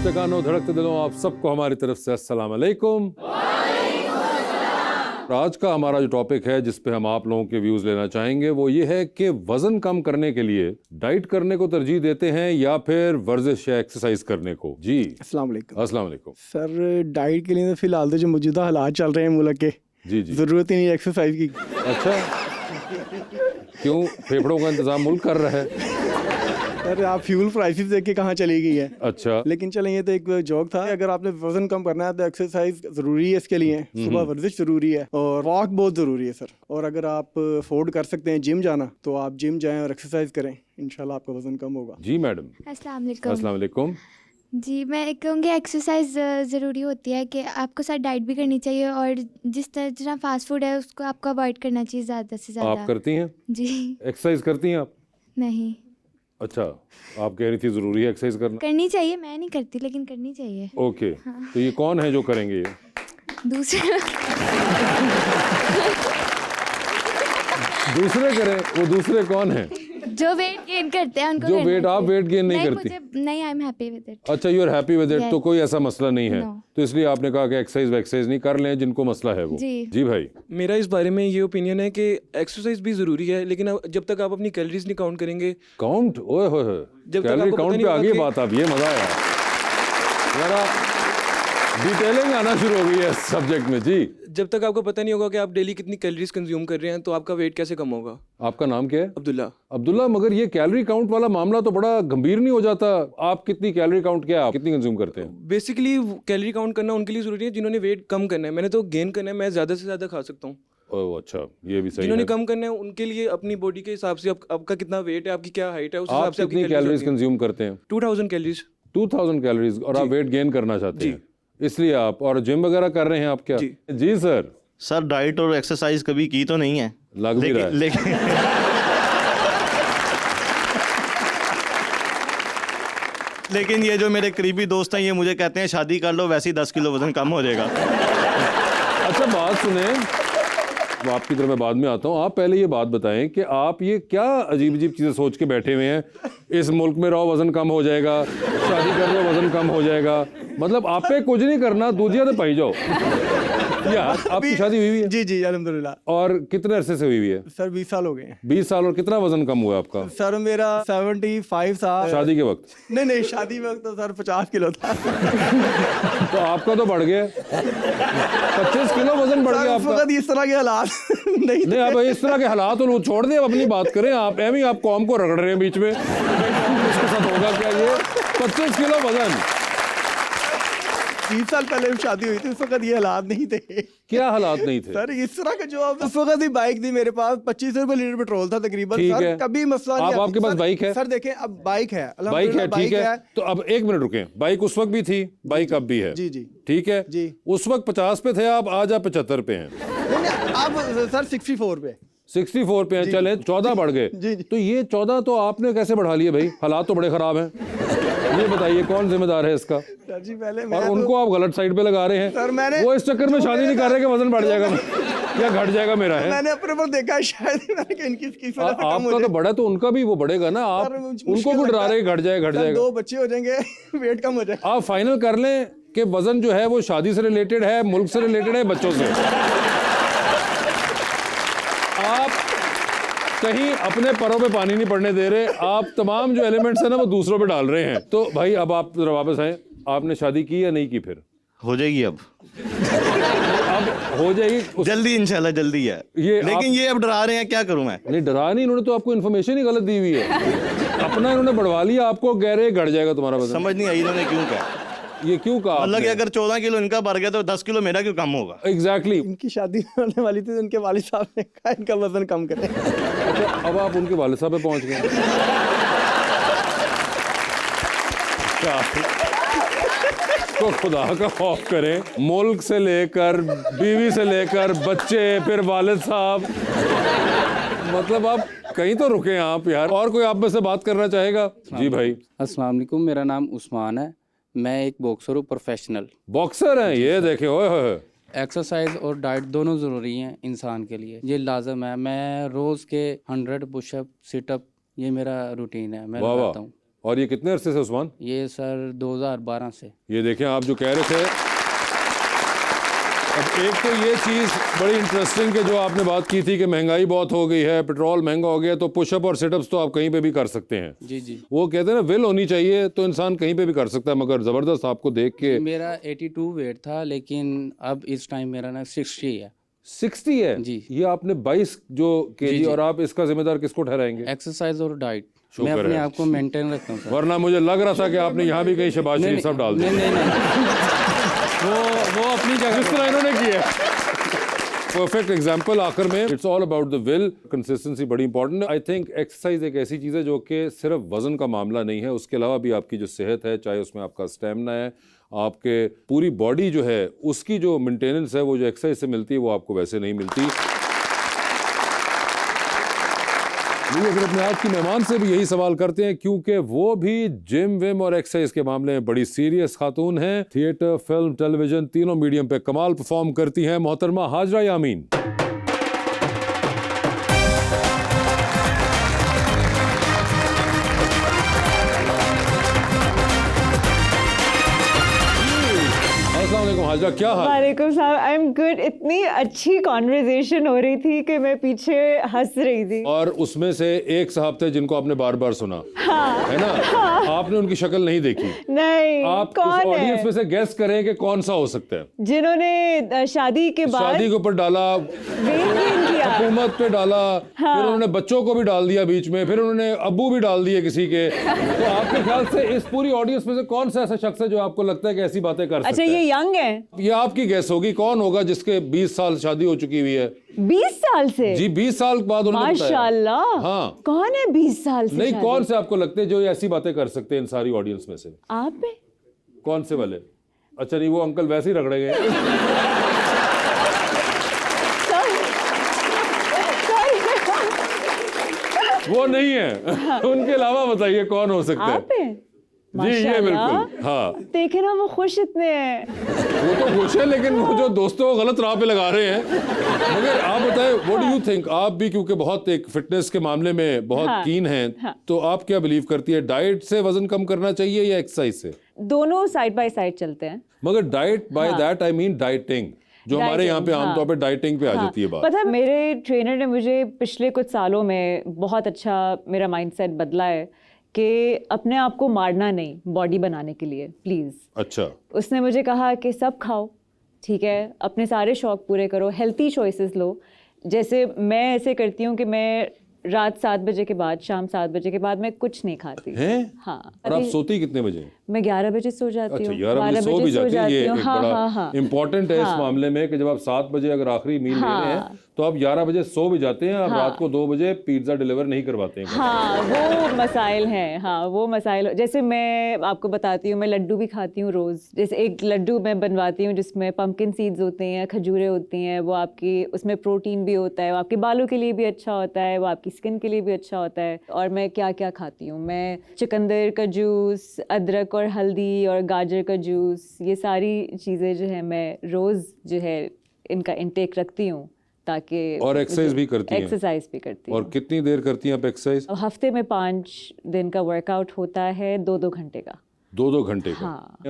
कांपते कानों धड़कते दिलों, आप सबको हमारी तरफ से अस्सलाम वालेकुम। आज का हमारा जो टॉपिक है जिस पे हम आप लोगों के व्यूज लेना चाहेंगे वो ये है कि वजन कम करने के लिए डाइट करने को तरजीह देते हैं या फिर वर्जिश या एक्सरसाइज करने को। जी अस्सलाम वालेकुम। अस्सलाम वालेकुम। सर डाइट के लिए तो फिलहाल तो जो मौजूदा हालात चल रहे हैं मुल्क के, जी जी, ज़रूरत ही नहीं है एक्सरसाइज की। अच्छा क्यों? फेफड़ों का इंतजाम मुल्क कर रहा है। सर आप फ्यूल प्राइसेस देख के कहाँ चली गई है। अच्छा लेकिन चलें, ये तो एक जोक था। अगर आपने वजन कम करना है तो एक्सरसाइज जरूरी है इसके लिए। सुबह वर्जिश जरूरी है और वॉक बहुत जरूरी है सर। और अगर आप अफोर्ड कर सकते हैं जिम जाना तो आप जिम जाएं और एक्सरसाइज करें, इंशाल्लाह आपका वजन कम होगा। जी मैडम। अस्सलाम वालेकुम। अस्सलाम वालेकुम। जी मैं कहूँगी एक्सरसाइज ज़रूरी होती है कि आपको साथ डाइट भी करनी चाहिए और जिस तरह फास्ट फूड है उसको आपको अवॉइड करना चाहिए ज़्यादा से ज़्यादा। आप करती हैं जी एक्सरसाइज? करती हैं आप? नहीं अच्छा, आप कह रही थी जरूरी है एक्सरसाइज करना। करनी चाहिए, मैं नहीं करती लेकिन करनी चाहिए। ओके तो ये कौन है जो करेंगे? ये दूसरे दूसरे करें? वो दूसरे कौन है? जो वेट गेन करते हैं उनको जो करना वेट, आप चाहिए। वेट गेन नहीं करती? नहीं, I am happy with it. अच्छा, you are happy with it, Yes. तो कोई ऐसा मसला नहीं है। No. तो इसलिए आपने कहा कि एक्सरसाइज नहीं कर लें जिनको मसला है वो। जी। जी भाई। मेरा इस बारे में ये ओपिनियन है कि एक्सरसाइज भी ज़रूरी है, लेकिन जब तक आप अपनी कैलोरीज नहीं काउंट करेंगे। काउंट? ओए होए होए, जब तक कैलोरी आपको पता काउंट नहीं पे आ होगा गई कि- बात। अब ये मजा आया, जरा डिटेलिंग आना शुरू हो गई है इस सब्जेक्ट में। जी, जब तक आपको पता नहीं होगा कि आप डेली कितनी कैलोरीज कंज्यूम कर रहे हैं तो आपका वेट कैसे कम होगा। आपका नाम क्या है? अब्दुल्ला। अब्दुल्ला। मगर ये कैलोरी काउंट वाला मामला तो बड़ा गंभीर नहीं हो जाता? आप कितनी कैलोरी काउंट, क्या आप कितनी कंज्यूम करते हैं? बेसिकली कैलोरी काउंट करना उनके लिए ज़रूरी है जिन्होंने वेट कम करना है। मैंने तो गेन करना है, मैं ज़्यादा से ज़्यादा खा सकता हूँ। ओह अच्छा, ये भी सही जिन्होंने है। कम करना है उनके लिए अपनी बॉडी के हिसाब से आपका कितना वेट है, आपकी क्या हाइट है, उस आप हिसाब से कितनी कैलोरीज कंज्यूम करते हैं? 2000 कैलोरीज। 2000 कैलोरीज। और आप वेट गेन करना चाहते जी। हैं इसलिए आप, और जिम वगैरह कर रहे हैं आप क्या? जी सर। सर डाइट और एक्सरसाइज कभी की तो नहीं है, लग भी रहा है। लेकिन लेकिन ये जो मेरे करीबी दोस्त हैं ये मुझे कहते हैं शादी कर लो, वैसे ही 10 किलो वजन कम हो जाएगा। अच्छा बात सुने, वो आपकी तरफ मैं बाद में आता हूँ। आप पहले ये बात बताएं कि आप ये क्या अजीब अजीब चीज़ें सोच के बैठे हुए हैं। इस मुल्क में रहो वजन कम हो जाएगा, शादी कर लो वजन कम हो जाएगा। मतलब आप पे कुछ नहीं करना, दूधिया तो पाई जाओ। यार आपकी शादी हुई है? जी जी अल्हम्दुलिल्लाह। और कितने अरसे से हुई है? सर 20 साल हो गए हैं। 20 साल। और कितना वजन कम हुआ आपका? सर मेरा 75 था शादी के वक्त? नहीं शादी में तो सर 50 किलो था। तो आपका तो बढ़ गया, 25 किलो वजन बढ़ गया आपका। वक्त इस तरह के हालात नहीं अब इस तरह के हालात उनको छोड़ दे, अब अपनी बात करें। आप एम ही आप कौम को रगड़ रहे हैं बीच में। इसके साथ होगा क्या? ये 25 किलो वजन। 20 साल पहले शादी हुई थी, उस वक्त ये हालात नहीं थे। क्या हालात नहीं थे? सर इस तरह का जो अब उस वक्त ही बाइक थी मेरे पास, 25 रुपए लीटर पेट्रोल था तकरीबन। ठीक सर है। कभी मसला नहीं। आपके पास बाइक है? सर देखें अब बाइक है, बाइक है, ठीक है। है। तो अब एक मिनट रुकें, बाइक उस वक्त भी थी, बाइक अब भी है। जी जी ठीक है जी। उस वक्त 50 पे थे आप, आज आप 75 पे हैं। नहीं, अब सर 64 पे 64 पे हैं। चले 14 बढ़ गए। जी, जी। तो ये 14 तो आपने कैसे बढ़ा लिए भाई? हालात तो बड़े खराब हैं। ये बताइए कौन जिम्मेदार है इसका? सर जी पहले और उनको आप गलत साइड पे लगा रहे हैं। सर मैंने वो इस चक्कर में शादी नहीं कर रहे कि वजन बढ़ जाएगा या घट जाएगा मेरा है। मैंने अपने पर देखा है, शायद मैंने कहा इनकी वजह से कम हो आपका तो जाए। बड़ा, तो उनका भी वो बढ़ेगा ना। आप सर, उनको मुश्किल भी डरा लगता रहे है। घट जाएगा, घट सर, जाएगा। 2 बच्चे हो जाएंगे, वेट कम हो जाएगा। आप फाइनल कर लें कि वजन जो है वो शादी से रिलेटेड है, मुल्क से रिलेटेड है, बच्चों से। आप कहीं अपने परों पे पानी नहीं पड़ने दे रहे। आप तमाम जो एलिमेंट्स है ना वो दूसरों पे डाल रहे हैं। तो भाई अब आप जरा वापस आए, आपने शादी की या नहीं की? फिर हो जाएगी अब हो जाएगी जल्दी, इंशाल्लाह जल्दी है। ये लेकिन ये अब डरा रहे हैं, क्या करूं मैं? नहीं, डरा नहीं, इन्होंने तो आपको इन्फॉर्मेशन ही गलत दी हुई है। अपना इन्होंने बढ़वा लिया, आपको कह रहे घट जाएगा तुम्हारा वजन। समझ नहीं आई इन्होंने क्यों कहा। ये क्यों कहा मतलब कि आपने? अगर 14 किलो इनका बढ़ गया तो 10 किलो मेरा क्यों कम होगा? एग्जैक्टली। इनकी शादी होने वाली थी तो उनके वालिद साहब ने कहा इनका वजन कम करें। अच्छा अब आप उनके वालिद साहब पे पहुंच गए। तो खुदा का खौफ करें, मुल्क से लेकर बीवी से लेकर बच्चे, फिर वालिद साहब, मतलब आप कहीं तो रुके आप यार। और कोई आप में से बात करना चाहेगा? जी भाई। अस्सलाम वालेकुम, मेरा नाम उस्मान है, मैं एक बॉक्सर हूँ, प्रोफेशनल बॉक्सर हैं? ये देखे, ओए होए। एक्सरसाइज और डाइट दोनों ज़रूरी हैं इंसान के लिए, ये लाजम है। मैं रोज़ के 100 पुशअप सिटअप ये मेरा रूटीन है, मैं वाह वाह। लगाता हूँ। और ये कितने अरसे से उस्मान? ये सर 2012 से। ये देखें आप जो कह रहे थे, अब एक तो ये चीज़ बड़ी इंटरेस्टिंग कि जो आपने बात की थी कि महंगाई बहुत हो गई है, पेट्रोल महंगा हो गया, तो पुशअप और सिटअप्स तो आप कहीं पे भी कर सकते हैं। जी जी। वो कहते हैं ना विल होनी चाहिए तो इंसान कहीं पे भी कर सकता है, मगर ज़बरदस्त आपको देख के। मेरा 82 वेट था, लेकिन अब इस टाइम मेरा ना 60 है। 60 है जी। ये आपने 22 जो केजी, और आप इसका जिम्मेदार किसको ठहराएंगे? एक्सरसाइज और डाइट, शुक्र मैं अपने है। आप को मेंटेन रखता हूँ सर। वरना मुझे लग रहा था कि आपने यहाँ भी कहीं शहबाज शरीफ साहब डाल दिया। नहीं वो अपनी जगह जिस तरह इन्होंने किया। परफेक्ट एग्जाम्पल आखिर में, it's all about the will, consistency बड़ी इंपॉर्टेंट है। आई थिंक एक्सरसाइज एक ऐसी चीज़ है जो कि सिर्फ वजन का मामला नहीं है, उसके अलावा भी आपकी जो सेहत है, चाहे उसमें आपका स्टेमिना है, आपके पूरी बॉडी जो है उसकी जो मेंटेनेंस है, वो जो एक्सरसाइज से मिलती है वो आपको वैसे नहीं मिलती। मुझे फिर अपने आज की मेहमान से भी यही सवाल करते हैं, क्योंकि वो भी जिम विम और एक्सरसाइज के मामले में बड़ी सीरियस खातून हैं। थिएटर, फिल्म, टेलीविजन तीनों मीडियम पे कमाल परफॉर्म करती हैं मोहतरमा हाजरा यामीन। अस्सलाम वालेकुम हाजरा, क्या हाल? वालेकुम सलाम, आई एम गुड। इतनी अच्छी कॉन्वर्जेशन हो रही थी कि मैं पीछे हंस रही थी। और उसमें से एक साहब थे जिनको आपने बार बार सुना, हाँ, है ना? हाँ, आपने उनकी शक्ल नहीं देखी। नहीं, आप इस कौन ऑडियंस है में से गेस करें कि कौन सा हो सकता है। जिन्होंने शादी के बाद शादी के ऊपर डाला, वेट गेन किया। हुकूमत पे डाला, हाँ। फिर उन्होंने बच्चों को भी डाल दिया बीच में, फिर उन्होंने अब्बू भी डाल दिए किसी के। तो आपके ख्याल से इस पूरी ऑडियंस में से कौन सा ऐसा शख्स है जो आपको लगता है कि ऐसी बातें कर सकता अच्छा, है? ये यंग है? ये आपकी गैस होगी, कौन होगा जिसके 20 साल शादी हो चुकी हुई है? 20 साल से? जी 20 साल बाद उन्होंने बताया। माशाल्लाह। हाँ। कौन है 20 साल से? नहीं, शादी? कौन से आपको लगते हैं जो ये ऐसी बातें कर सकते हैं इन सारी ऑडियंस में से? आप में? कौन से वाले? अच्छा नहीं, वो अंकल वैसे ही रगड़े गए। वो नहीं है। उनके अलावा बताइए कौन हो सकता है? आप हैं? जी ये बिल्कुल, माशाल्लाह। हाँ। देखे ना, वो खुश इतने हैं। वो तो खुश है, लेकिन वो जो दोस्तों को गलत राह पे लगा रहे हैं। मगर आप बताएं, व्हाट डू यू थिंक? आप भी क्योंकि बहुत एक फिटनेस के मामले में बहुत हाँ, कीन हैं, हाँ। तो आप क्या बिलीव करती है, डाइट से वजन कम करना चाहिए या एक्सरसाइज से? दोनों साइड बाय साइड चलते हैं। मगर diet by that I mean dieting, जो हमारे यहाँ पे Dieting, आमतौर पे डाइटिंग पे आ हाँ, जाती है बात। पता है, मेरे ट्रेनर ने मुझे पिछले कुछ सालों में बहुत अच्छा मेरा माइंडसेट बदला है कि अपने आप को मारना नहीं बॉडी बनाने के लिए, प्लीज़। अच्छा। उसने मुझे कहा कि सब खाओ, ठीक है, अपने सारे शौक पूरे करो, हेल्थी चॉइसेस लो। जैसे मैं ऐसे करती हूँ कि मैं रात 7 बजे के बाद, शाम 7 बजे के बाद मैं कुछ नहीं खाती। हैं? हाँ। और आप सोती कितने बजे? मैं 11 बजे सो जाती अच्छा, हूँ। 11 बजे सो भी जाती है। ये एक हाँ, बड़ा हाँ, हाँ। इम्पोर्टेंट है इस हाँ। मामले में कि जब आप 7 बजे अगर आखिरी मील ले रहे हैं, हाँ। तो आप 11 बजे सो भी जाते हैं, आप हाँ। रात को 2 बजे पिज्जा डिलीवर नहीं करवाते हैं। हाँ, वो मसाइल हैं। हाँ, वो मसाइल, जैसे मैं आपको बताती हूँ, मैं लड्डू भी खाती हूँ रोज़। जैसे एक लड्डू मैं बनवाती हूँ जिसमें पम्पकिन सीड्स होते हैं, खजूरें होती हैं, वो आपकी, उसमें प्रोटीन भी होता है, वो आपके बालों के लिए भी अच्छा होता है, वो आपकी स्किन के लिए भी अच्छा होता है। और मैं क्या क्या खाती हूँ, मैं चुकंदर का जूस, अदरक और हल्दी और गाजर का जूस, ये सारी चीज़ें जो है मैं रोज़ जो है इनका इंटेक रखती हूँ, ताकि। और एक्सरसाइज भी करती हैं? एक्सरसाइज भी करती हूँ। और कितनी देर करती हैं आप एक्सरसाइज? हफ्ते में 5 दिन का वर्कआउट होता है, 2-2 घंटे का। 2-2 घंटे का? हाँ।